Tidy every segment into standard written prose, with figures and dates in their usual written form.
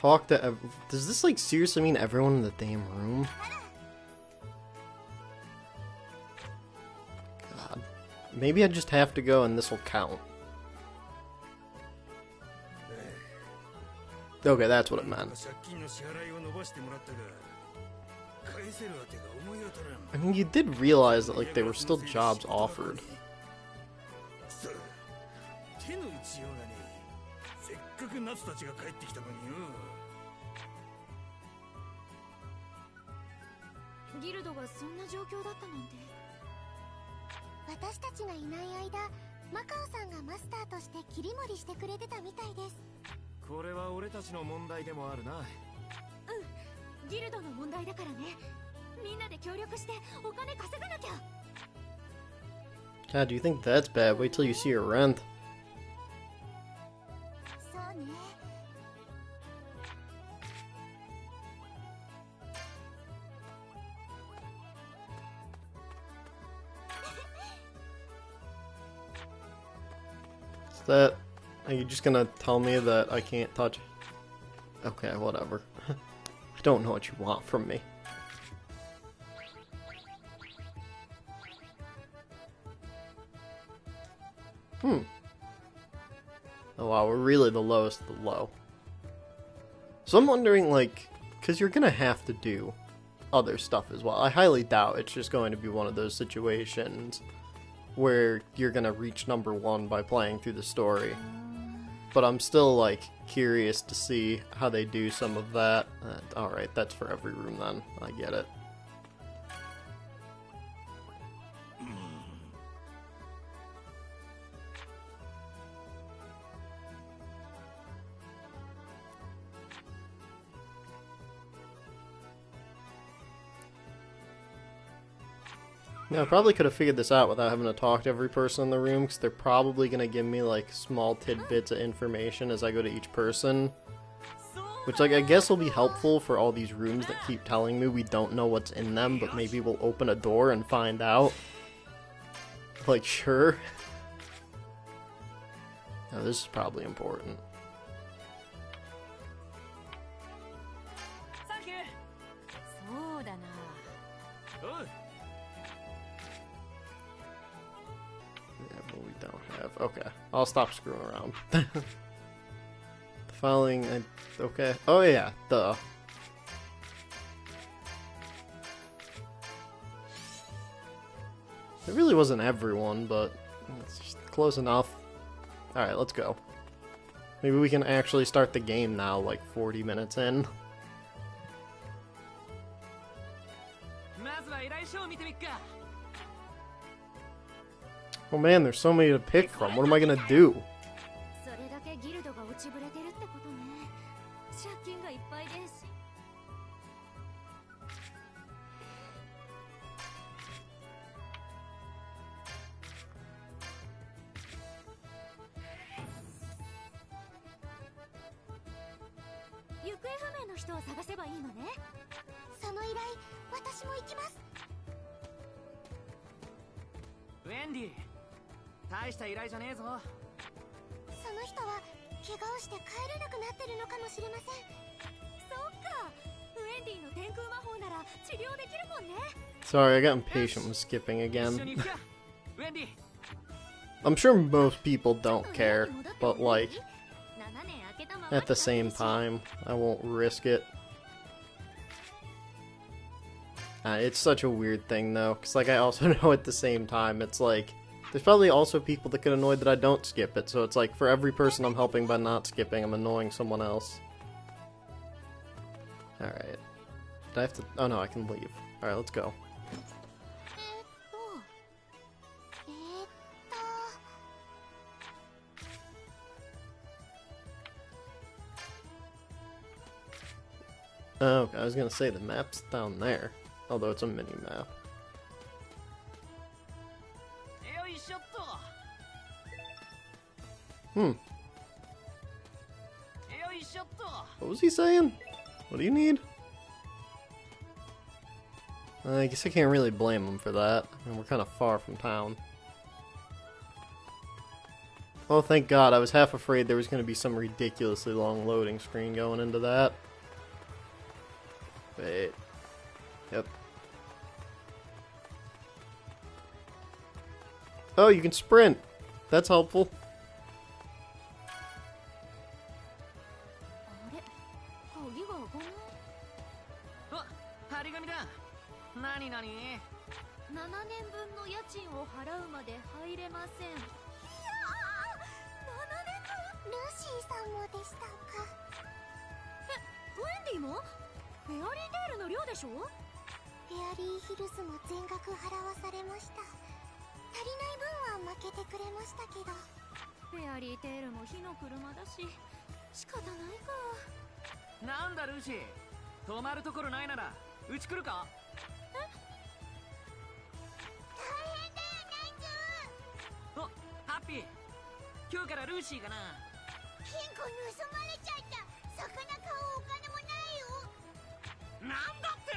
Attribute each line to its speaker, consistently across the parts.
Speaker 1: talk to does this like seriously mean everyone in the damn room? God. Maybe I just have to go and this will count. Okay, that's what it meant. I mean, you did realize that like there were still jobs offered. God, do you think that's bad? Wait till you see your rent. Is that... Are you just gonna tell me that I can't touch... Okay, whatever. I don't know what you want from me. Oh wow, we're really the lowest of the low. So I'm wondering, like, because you're gonna have to do other stuff as well. I highly doubt it's just going to be one of those situations where you're gonna reach number 1 by playing through the story. But I'm still, like, curious to see how they do some of that. Alright, that's for every room then. I get it. Yeah, I probably could have figured this out without having to talk to every person in the room, because they're probably going to give me, like, small tidbits of information as I go to each person. Which, like, I guess will be helpful for all these rooms that keep telling me we don't know what's in them, but maybe we'll open a door and find out. Like, sure. Now, this is probably important. Okay, I'll stop screwing around. The following, okay. Oh yeah, duh. It really wasn't everyone, but it's just close enough. Alright, let's go. Maybe we can actually start the game now, like 40 minutes in. Oh man, there's so many to pick from. What am I gonna do?
Speaker 2: Wendy, 大した依頼じゃねえぞ。その人は怪我をして帰れなくなってるのかもしれません。そっか。ウェンディの天空魔法なら治療できるもんね。
Speaker 1: Sorry, I got impatient with skipping again. I'm sure most people don't care, but like, at the same time, I won't risk it. It's such a weird thing though, because like I also know at the same time, it's like, there's probably also people that get annoyed that I don't skip it, so it's like for every person I'm helping by not skipping, I'm annoying someone else. Alright. Do I have to... Oh no, I can leave. Alright, let's go. Oh, okay, I was gonna say the map's down there. Although it's a mini-map. What was he saying? What do you need? I guess I can't really blame him for that. I mean, we're kind of far from town. Oh, thank God. I was half afraid there was going to be some ridiculously long loading screen going into that. Wait. Yep. Oh, you can sprint. That's helpful.
Speaker 2: あれ鍵が開かない。
Speaker 3: お、張り紙だ。何々。
Speaker 2: 7年分の家賃を払うまで入れません。いやー、7年分。ルーシーさんもでしたか。ウェンディもフェアリーテールの寮でしょ。フェアリーヒルズも全額払わされました。足りない分は負けてくれましたけど。フェアリーテールも火の車だし仕方ないか。
Speaker 3: なんだルーシー、泊まるところないならうち来るか。
Speaker 2: え、大変だよナイツ。
Speaker 3: お、ハッピー、今日からルーシーかな。
Speaker 2: 金庫盗まれちゃった。魚買うお金もないよ。
Speaker 3: なんだって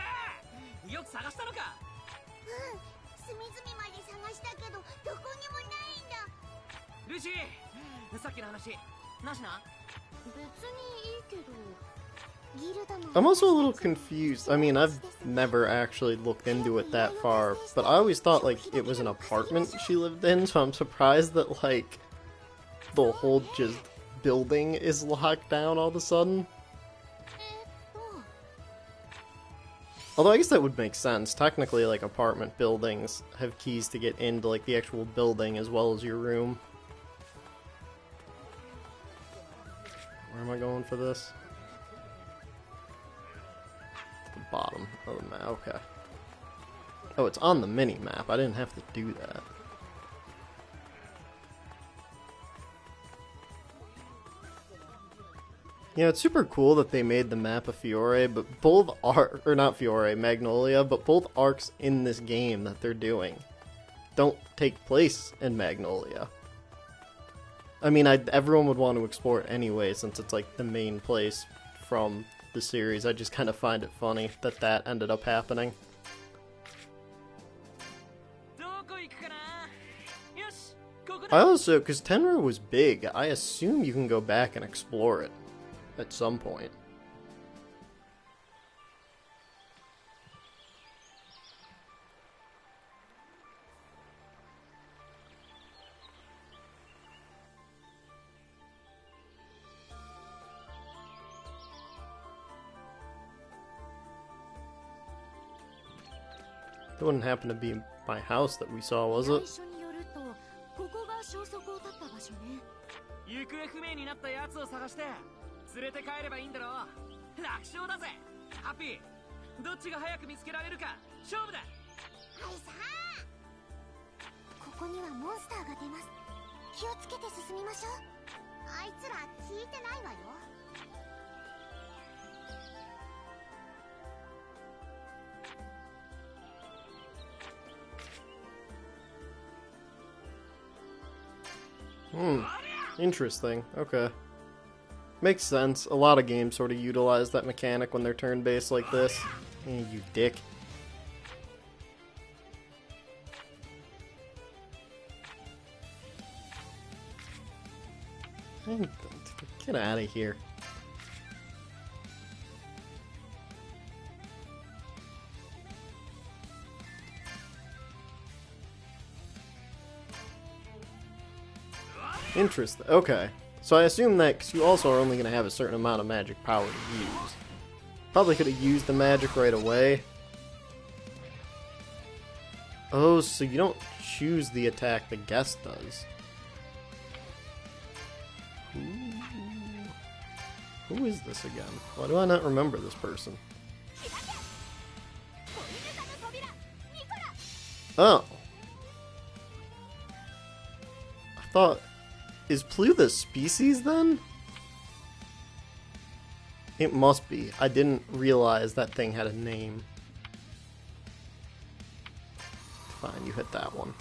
Speaker 3: よく探したのか。
Speaker 2: うん、隅々まで探したけどどこにもないんだ。
Speaker 3: ルーシー、さっきの話なしな。
Speaker 2: 別にいいけど。ギルドの
Speaker 1: I'm also a little confused. I mean, I've never actually looked into it that far, but I always thought, like, it was an apartment she lived in, so I'm surprised that, like, the whole just building is locked down all of a sudden. Although I guess that would make sense. Technically, like, apartment buildings have keys to get into, like, the actual building as well as your room. Where am I going for this? The bottom of the map. Okay. Oh, it's on the mini-map. I didn't have to do that. You know, it's super cool that they made the map of Fiore, but both arc, or not Fiore, Magnolia, but both arcs in this game that they're doing don't take place in Magnolia. I mean, everyone would want to explore it anyway, since it's like the main place from the series. I just kind of find it funny that that ended up happening. I also, because Tenrou was big, I assume you can go back and explore it at some point. That wouldn't happen to be my house that we saw, was it?
Speaker 2: ここが消息を絶った場所ね。
Speaker 3: 行方不明になったやつを探して連れて帰ればいいんだろう。楽勝だぜハッピー。どっちが早く見つけられるか勝負だ。
Speaker 2: はいさあ、ここにはモンスターが出ます。気をつけて進みましょう。あいつら聞いてないわよ。
Speaker 1: Interesting. Okay. Makes sense. A lot of games sort of utilize that mechanic when they're turn-based like this. You dick. Get out of here. Interesting. Okay. So I assume that because you also are only going to have a certain amount of magic power to use. Probably could have used the magic right away. Oh, so you don't choose the attack the guest does. Who is this again? Why do I not remember this person? Oh. I thought... Is Plu the species, then? It must be. I didn't realize that thing had a name. Fine, you hit that one.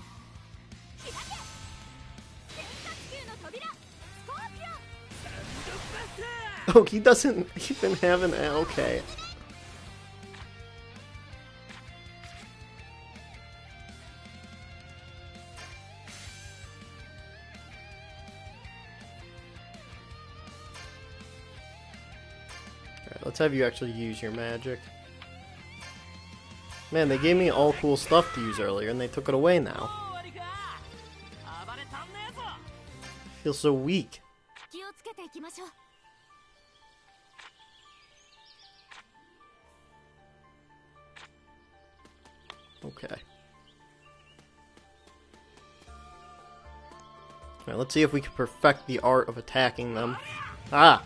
Speaker 1: Oh, he doesn't even have an... Okay. let's have you actually use your magic. Man, they gave me all cool stuff to use earlier, and they took it away now. I feel so weak. Okay. Alright, let's see if we can perfect the art of attacking them. Ah!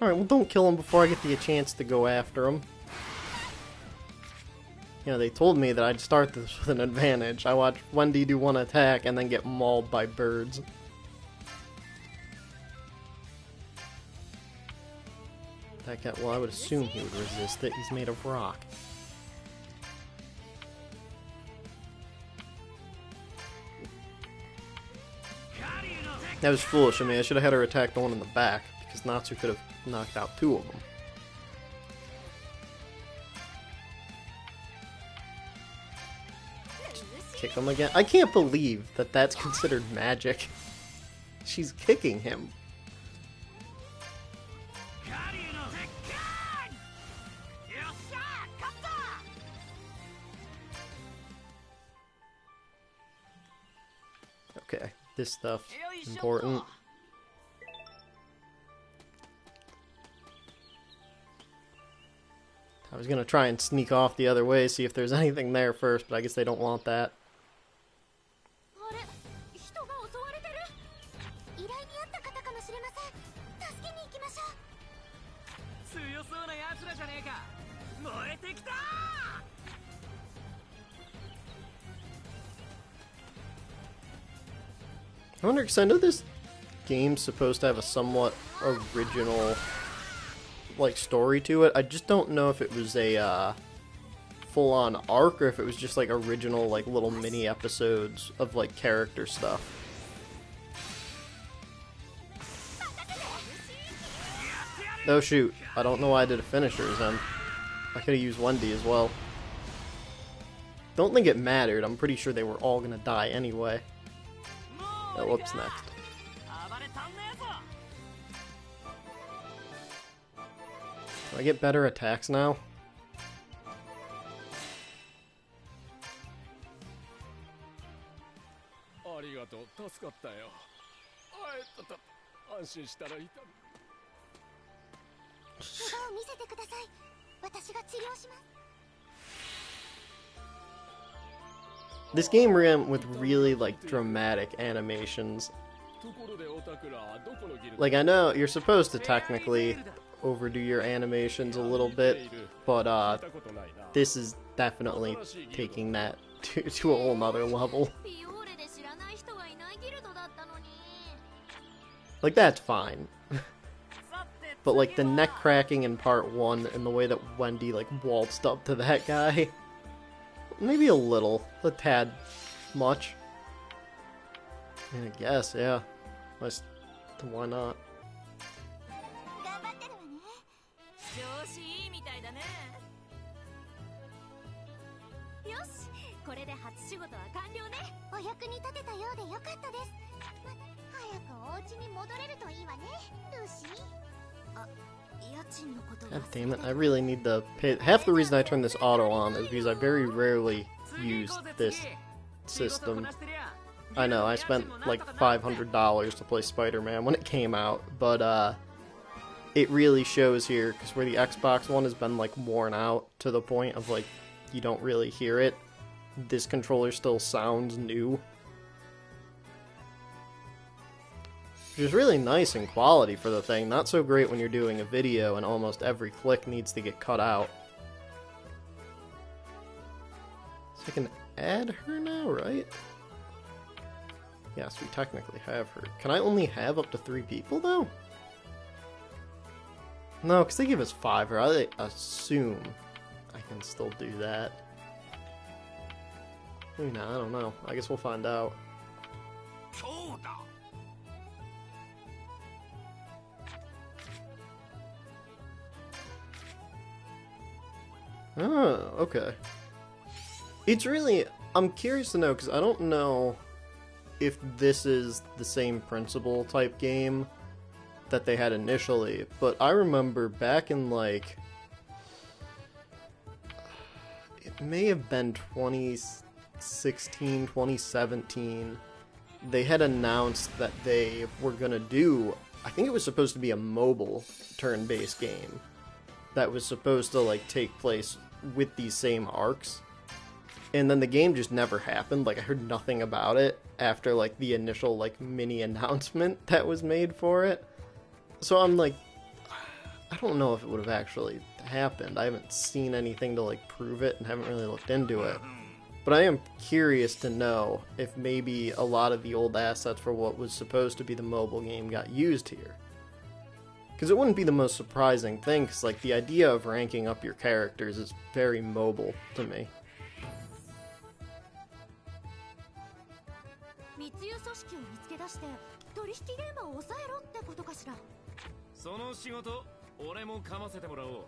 Speaker 1: Alright, well don't kill him before I get the chance to go after him. You know, they told me that I'd start this with an advantage. I watched Wendy do one attack and then get mauled by birds. That guy, well, I would assume he would resist it. He's made of rock. That was foolish of me. I should have had her attack the one in the back, because Natsu could have knocked out two of them. Kick him again. I can't believe that that's considered magic. She's kicking him. Okay, this stuff's important. I was gonna try and sneak off the other way, see if there's anything there first, but I guess they don't want that. I wonder, because I know this game's supposed to have a somewhat original, like, story to it. I just don't know if it was a full-on arc or if it was just, like, original, like, little mini episodes of, like, character stuff. Oh shoot, I don't know why I did a finisher then. I could have used Wendy as well. Don't think it mattered. I'm pretty sure they were all gonna die anyway. Oh, what's next? Do I get better attacks now? This game ran with really, like, dramatic animations. Like, I know you're supposed to technically overdo your animations a little bit, but this is definitely taking that to a whole nother level. Like, that's fine. But, like, the neck cracking in part 1 and the way that Wendy, like, waltzed up to that guy, maybe a little, a tad much. I guess, yeah. Why not? God damn it, I really need to pay. Half the reason I turn this auto on is because I very rarely use this system. I know, I spent like $500 to play Spider-Man when it came out, but it really shows here, because where the Xbox One has been like worn out to the point of like you don't really hear it, this controller still sounds new. Which is really nice in quality for the thing, not so great when you're doing a video and almost every click needs to get cut out. So I can add her now, right? Yes, we technically have her. Can I only have up to 3 people, though? No, because they give us 5, or I assume I can still do that. Maybe not, I don't know. I guess we'll find out. Oh, okay. It's really... I'm curious to know, because I don't know if this is the same principle type game that they had initially, but I remember back in like, it may have been 2016, 2017, they had announced that they were gonna do, I think it was supposed to be a mobile turn-based game that was supposed to like take place with these same arcs. And then the game just never happened. Like, I heard nothing about it after like the initial like mini announcement that was made for it. So I'm like, I don't know if it would have actually happened. I haven't seen anything to like prove it and haven't really looked into it. But I am curious to know if maybe a lot of the old assets for what was supposed to be the mobile game got used here. Because it wouldn't be the most surprising thing, because like the idea of ranking up your characters is very mobile to me.
Speaker 2: 密輸組織を見つけ出して取引現場を抑えろってことかしら。
Speaker 3: その仕事俺もかませてもらおう。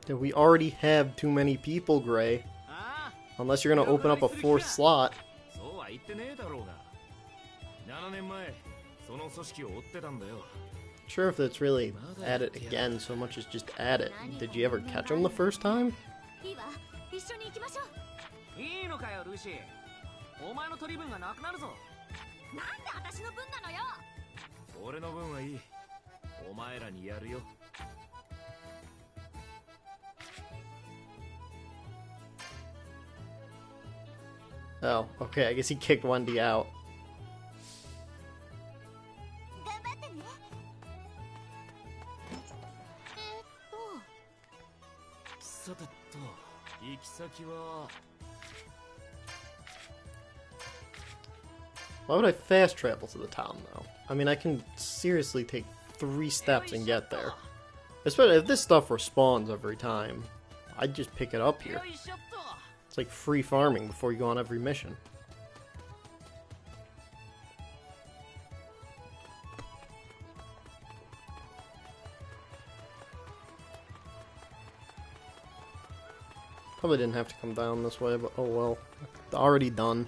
Speaker 1: Yeah, we already have too many people, Gray.
Speaker 3: ああ
Speaker 1: Unless you're gonna open up a fourth slot.
Speaker 3: そうは言ってねえだろうが。7年前その組織を追ってたんだよ。
Speaker 1: Sure if it's really at it again so much as just at it. Did you ever catch him the first time?
Speaker 2: いいわ、一緒に行きましょう。
Speaker 3: いいのかよルーシー。お前の取り分がなくなるぞ。
Speaker 2: なんで私の分なのよ。
Speaker 3: 俺の分はいい。お前らにやるよ。
Speaker 1: Oh, okay, I guess he kicked Wendy out.
Speaker 2: 頑張ってね。
Speaker 3: さてと行き先は。
Speaker 1: Why would I fast travel to the town, though? I mean, I can seriously take 3 steps and get there. Especially if this stuff respawns every time. I'd just pick it up here. It's like free farming before you go on every mission. Probably didn't have to come down this way, but oh well. Already done.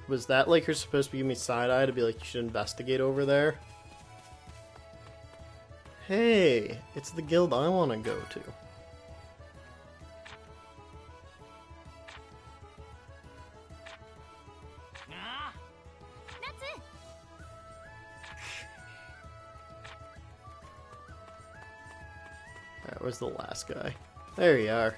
Speaker 1: Was that like you're supposed to be giving me side-eye to be like you should investigate over there? Hey, it's the guild I want to go to.
Speaker 2: Natsu!
Speaker 1: Alright, where's the last guy? There you are.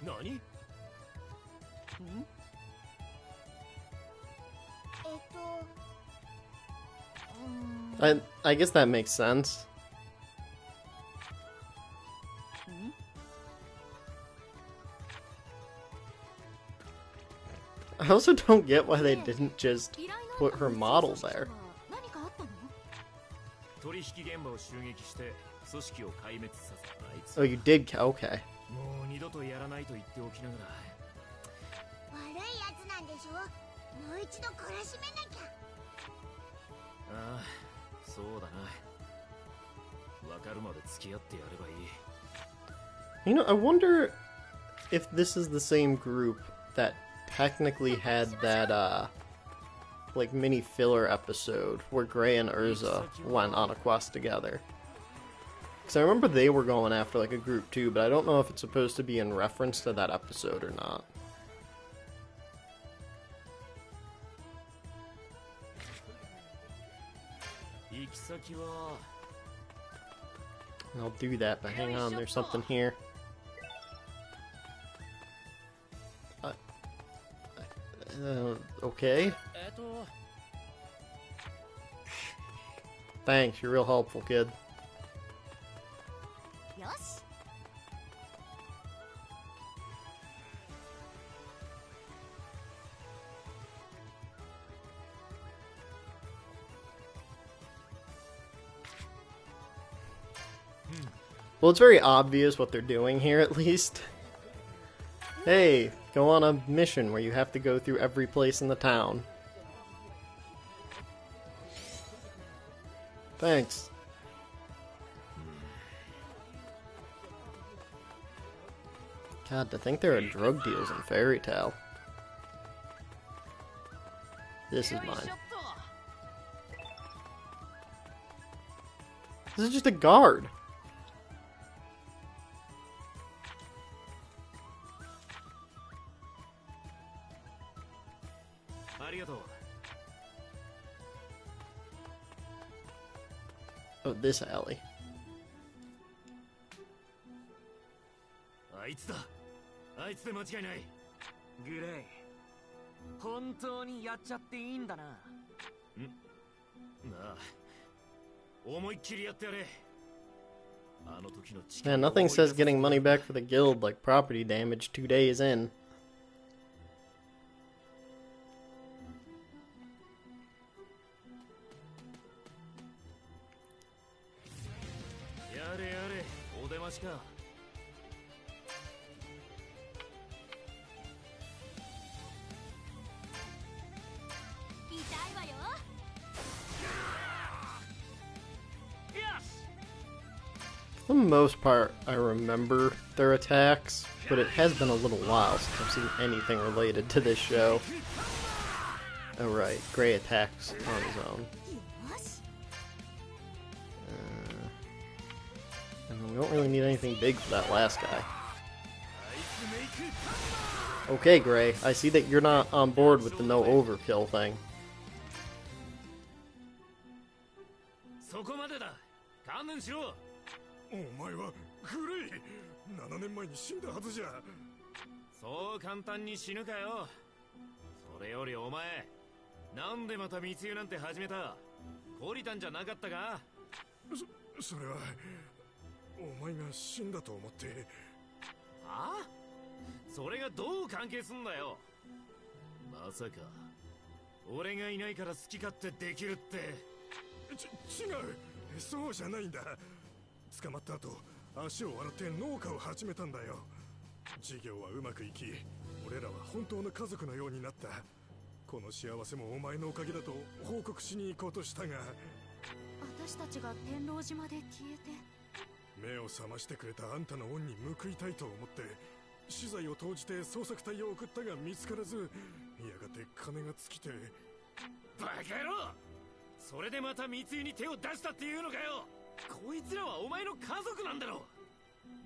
Speaker 3: Nani?
Speaker 1: I guess that makes sense. I also don't get why they didn't just put her model there.
Speaker 3: 取引現場を襲撃して組織を壊滅させたあいつ。
Speaker 1: Oh, you did. Okay.
Speaker 3: もう二度とやらないと言っておきながら。
Speaker 2: 悪いやつなんでしょ。もう一度懲らしめなきゃ。
Speaker 3: ああ、そうだな。わかるまで付き合ってやればいい。
Speaker 1: You know, I wonder if this is the same group that technically had that, like, mini filler episode where Gray and Erza went on a quest together. Because I remember they were going after, like, a group too, but I don't know if it's supposed to be in reference to that episode or not. I'll do that, but hang on, there's something here. Okay. Thanks, you're real helpful, kid.
Speaker 2: よし。
Speaker 1: Well, it's very obvious what they're doing here, at least. Hey, go on a mission where you have to go through every place in the town. Thanks. God, to think there are drug deals in Fairy Tale. This is mine. This is just a guard. Oh, this alley.
Speaker 3: あいつだ。あいつで間違いない。グレイ、本当にやっちゃっていいんだな。なあ、思いっきりやってやれ。あの時の力。
Speaker 1: Man, nothing says getting money back for the guild like property damage 2 days in.
Speaker 3: やれやれ、お出ましか。
Speaker 1: For the most part, I remember their attacks, but it has been a little while since I've seen anything related to this show. Oh right, Gray attacks on his own. And we don't really need anything big for that last guy. Okay, Gray, I see that you're not on board with the no overkill thing.
Speaker 3: そこまでだ。観念しろ。
Speaker 4: お前はグレイ、7年前に死んだはずじゃ。
Speaker 3: そう簡単に死ぬかよ。それよりお前、なんでまた密輸なんて始めた？懲りたんじゃなかったか？
Speaker 4: それはお前が死んだと思って。
Speaker 3: はあ？それがどう関係すんだよ。まさか俺がいないから好き勝手できるって。
Speaker 4: 違う、そうじゃないんだ。捕まった後、足を洗って農家を始めたんだよ。事業はうまくいき、俺らは本当の家族のようになった。この幸せもお前のおかげだと報告しに行こうとしたが、
Speaker 2: 私たちが天狼島で消えて。
Speaker 4: 目を覚ましてくれたあんたの恩に報いたいと思って資材を投じて捜索隊を送ったが見つからず、やがて金が尽きて。
Speaker 3: バカ野郎、それでまた密輸に手を出したっていうのかよ。こいつらはお前の家族なんだろ。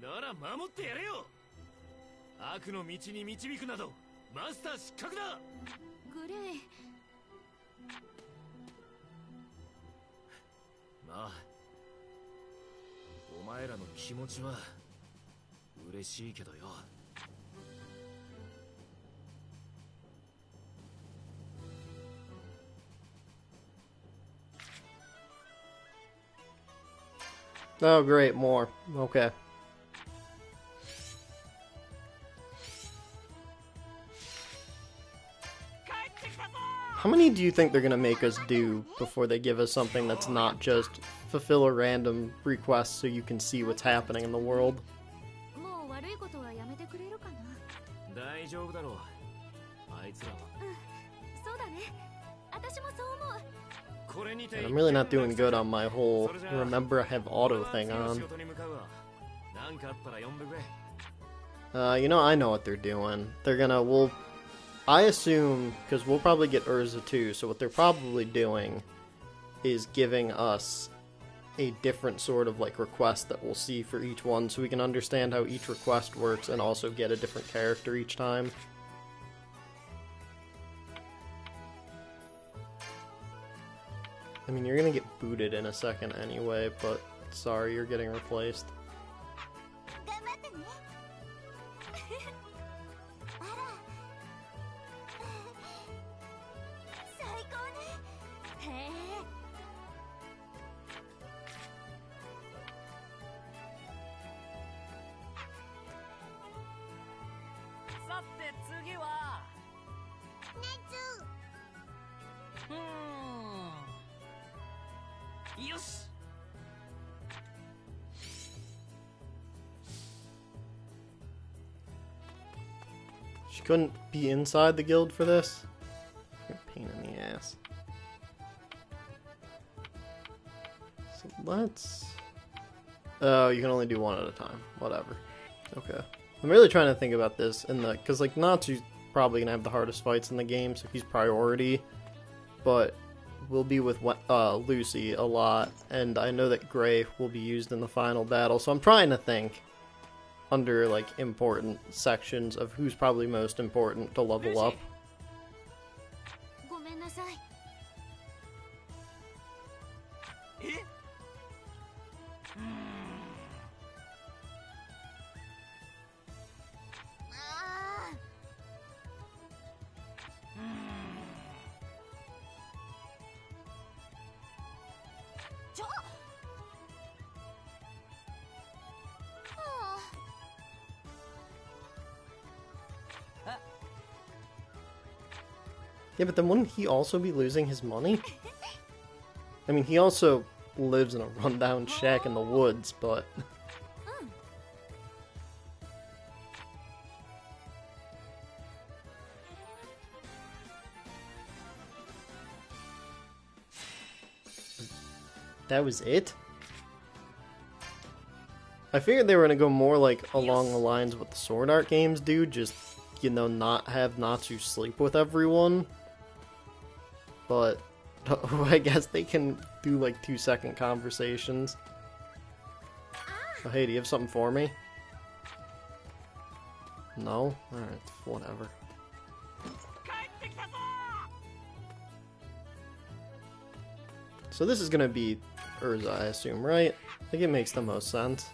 Speaker 3: なら守ってやれよ。悪の道に導くなどマスター失格だ。
Speaker 2: グレイ、
Speaker 3: まあお前らの気持ちは嬉しいけどよ。
Speaker 1: Oh great, more. Okay. How many do you think they're gonna make us do before they give us something that's not just fulfill a random request so you can see what's happening in the world?
Speaker 2: もう悪いことはやめてくれるかな。
Speaker 3: 大丈夫だろう。あいつらは。
Speaker 2: そうだね。私もそう思う。
Speaker 1: And I'm really not doing good on my whole remember I have auto thing on. You know, I know what they're doing. They're gonna, I assume, because we'll probably get Erza too, so what they're probably doing is giving us a different sort of like request that we'll see for each one so we can understand how each request works and also get a different character each time. I mean, you're gonna get booted in a second anyway, but sorry, you're getting replaced. She couldn't be inside the guild for this? You're a pain in the ass. So let's... Oh, you can only do one at a time. Whatever. Okay. I'm really trying to think about this in the... Because, like, Natsu's probably going to have the hardest fights in the game, so he's priority. But we'll be with Lucy a lot, and I know that Gray will be used in the final battle, so I'm trying to think under, like, important sections of who's probably most important to level up.
Speaker 2: ごめんなさい。
Speaker 3: え？
Speaker 2: ああ。ちょ。はあ。
Speaker 1: Yeah, but then wouldn't he also be losing his money? I mean, he also lives in a rundown shack in the woods, but... That was it? I figured they were gonna go more like along the lines of what the Sword Art games do, just, you know, not have Natsu sleep with everyone. But I guess they can do like 2-second conversations. Oh, hey, do you have something for me? No? Alright, whatever. So this is gonna be Erza, I assume, right? I think it makes the most sense.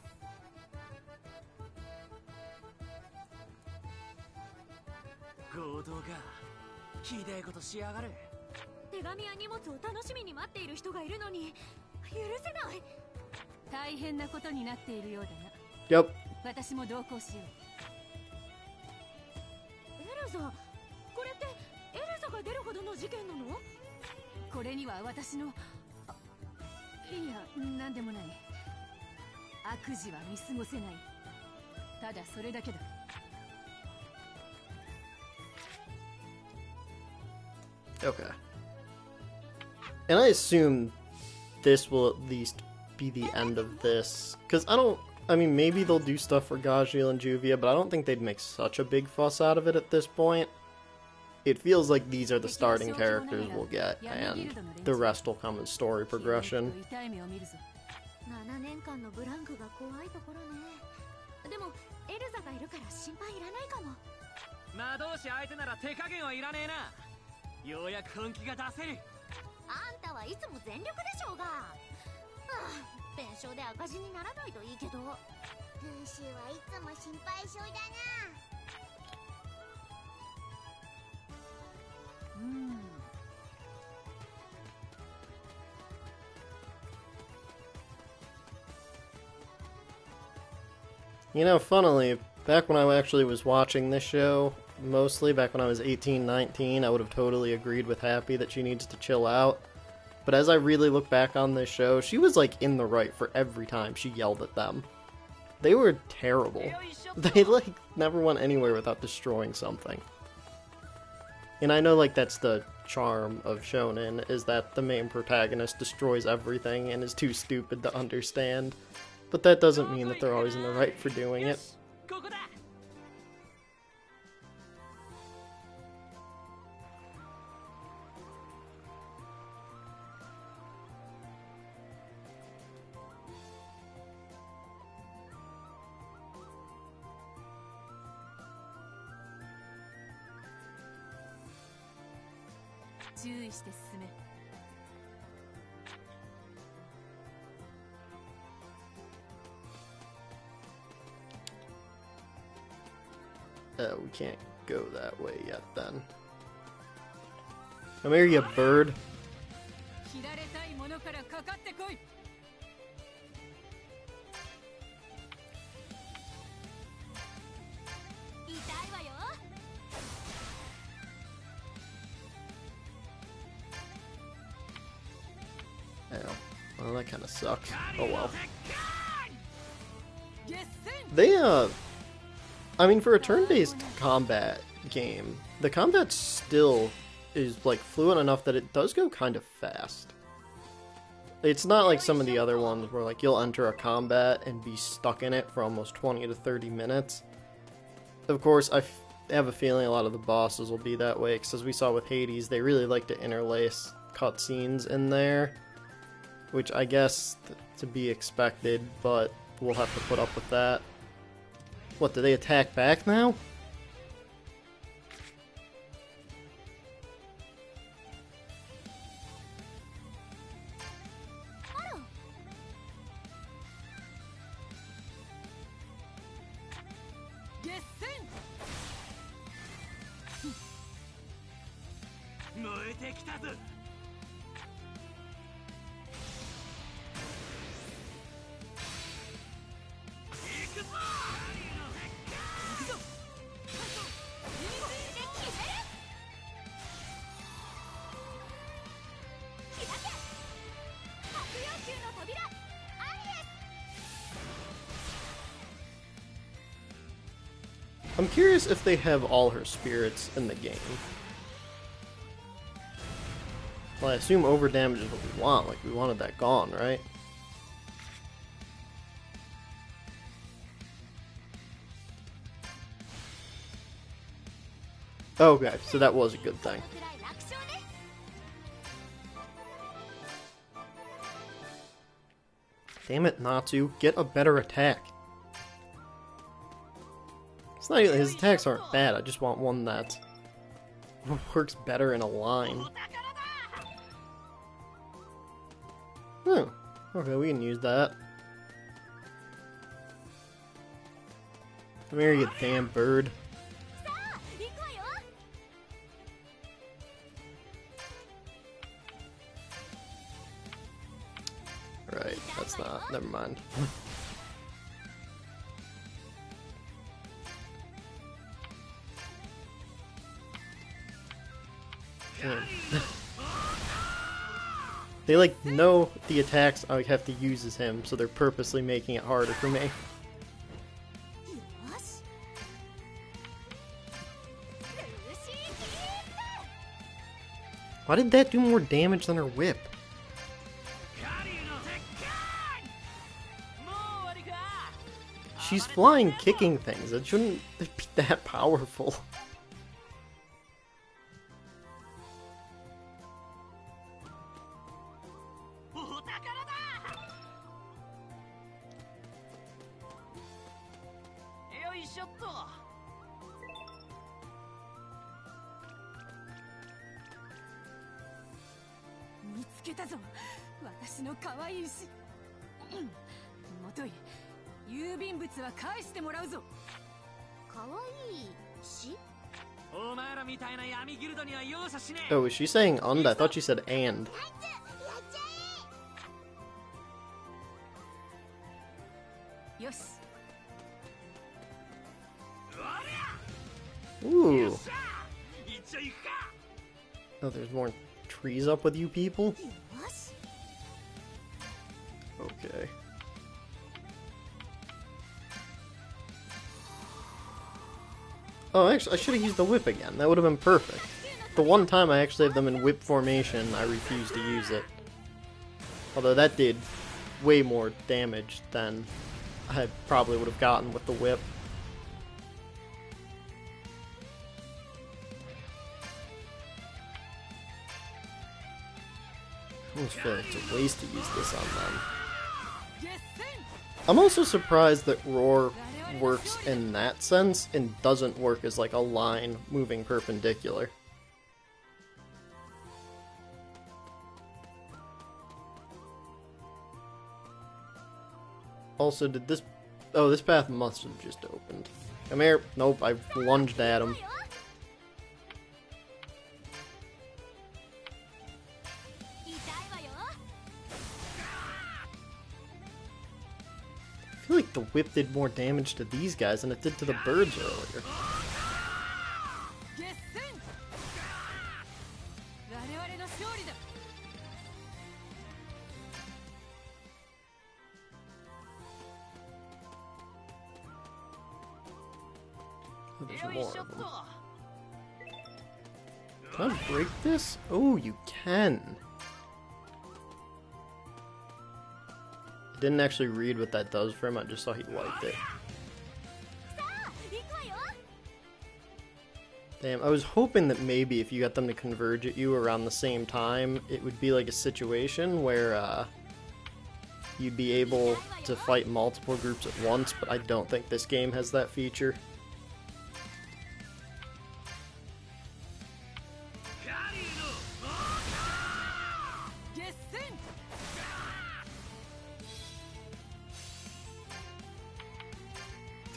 Speaker 2: 手紙や荷物を楽しみに待っている人がいるのに許せない。大変なことになっているようだな。
Speaker 1: Yep.
Speaker 2: 私も同行しよう。エルザ、これってエルザが出るほどの事件なの？これには私の、いや、なんでもない。悪事は見過ごせない。ただそれだけだ。
Speaker 1: Okay. And I assume this will at least be the end of this. Because I mean, maybe they'll do stuff for Gajiel and Juvia, but I don't think they'd make such a big fuss out of it at this point. It feels like these are the starting characters we'll get, and the rest will come in story progression.
Speaker 2: 7年間のブランクが怖いところね。でもエルザがいるから心配いらないかも。
Speaker 3: 魔導士相手なら手加減はいらねえな。ようやく本気が出せる。
Speaker 2: あんたはいつも全力でしょうが。弁償で赤字にならないといいけど。ルーシーはいつも心配性だな。
Speaker 1: You know, funnily, back when I actually was watching this show, mostly back when I was 18, 19, I would have totally agreed with Happy that she needs to chill out. But as I really look back on this show, she was like in the right for every time she yelled at them. They were terrible. They like never went anywhere without destroying something. And I know like that's the charm of shonen, is that the main protagonist destroys everything and is too stupid to understand. But that doesn't mean that they're always in the right for doing it. We can't go that way yet then. Come here, you bird. Oh, well, that kind of sucks. Oh well. They, I mean, for a turn-based combat, game, the combat still is like fluid enough that it does go kind of fast. It's not like some of the other ones where like you'll enter a combat and be stuck in it for almost 20 to 30 minutes. Of course, I have a feeling a lot of the bosses will be that way, because as we saw with Hades, they really like to interlace cutscenes in there, which I guess to be expected, but we'll have to put up with that. What, do they attack back now? I'm curious if they have all her spirits in the game. Well, I assume overdamage is what we want, like we wanted that gone, right? Okay, so that was a good thing. Damn it, Natsu, get a better attack. It's not even, his attacks aren't bad, I just want one that works better in a line. Oh, okay, we can use that. Come here, you damn bird. Right, that's not, never mind. They like know the attacks I have to use as him, so they're purposely making it harder for me. Why did that do more damage than her whip? She's flying, kicking things. It shouldn't be that powerful. Oh, is she saying und? I thought she said and. Ooh. Oh, there's more trees up with you people? Okay. Oh, actually, I should have used the whip again. That would have been perfect. The one time I actually have them in whip formation, I refused to use it. Although that did way more damage than I probably would have gotten with the whip. I almost feel like it's a waste to use this on them. I'm also surprised that Roar works in that sense and doesn't work as like a line moving perpendicular. Also, did this... Oh, this path must have just opened. Come here. Nope, I lunged at him. I feel like the whip did more damage to these guys than it did to the birds earlier. There's more of them. Can I break this? Oh, you can. I didn't actually read what that does for him, I just saw he liked it. Damn, I was hoping that maybe if you got them to converge at you around the same time, it would be like a situation where you'd be able to fight multiple groups at once, but I don't think this game has that feature.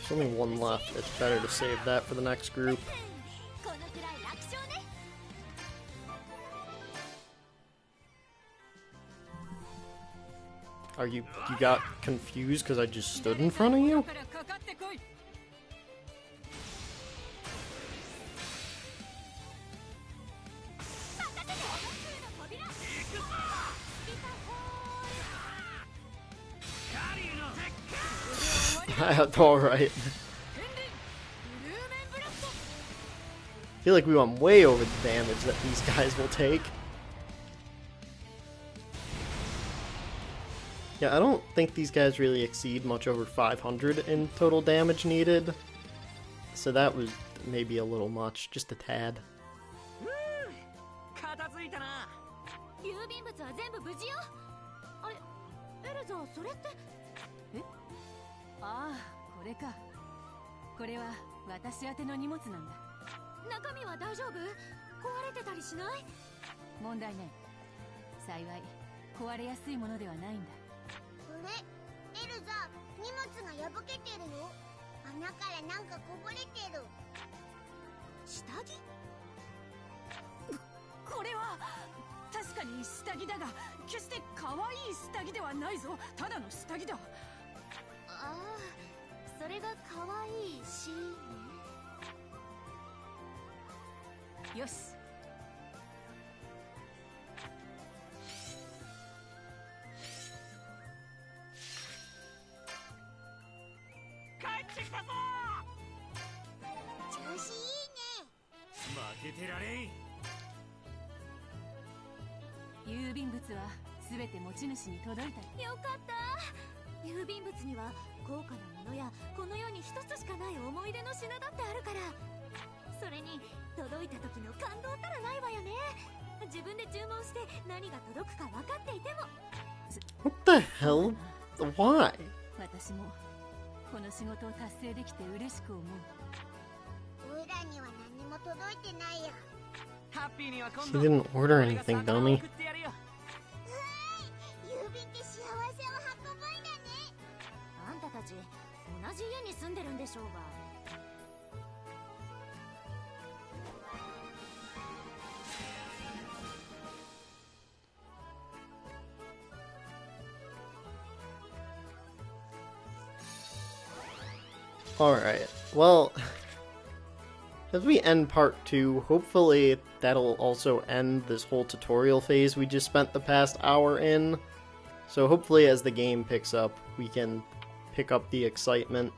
Speaker 1: There's only one left. It's better to save that for the next group. Are you got confused because I just stood in front of you? Alright. I feel like we went way over the damage that these guys will take. Yeah, I don't think these guys really exceed much over 500 in total damage needed. So that was maybe a little much, just a tad.
Speaker 2: Erza, 荷物が破けてるの？穴からなんかこぼれてる。下着？
Speaker 5: これは確かに下着だが、決して可愛い下着ではないぞ。ただの下着だ。
Speaker 2: ああ、それが可愛いしね。
Speaker 5: よし。郵便物はすべて持ち主に届いた。
Speaker 2: よかった。郵便物には高価なものやこの世に一つしかない思い出の品だってあるから。それに届いた時の感動たらないわよね。自分で注文して何が届くか分かっていても。
Speaker 1: What the hell? Why?
Speaker 5: 私もこの仕事を達成できて嬉しく思う。
Speaker 2: オイラには何も届いてないよ。
Speaker 1: She didn't order anything, dummy.
Speaker 2: 郵便って幸せを運ぶんだね。あんたたち同じ家に住んでるんでしょうが。
Speaker 1: Alright, well, as we end part 2, hopefully that'll also end this whole tutorial phase we just spent the past hour in. So hopefully as the game picks up, we can pick up the excitement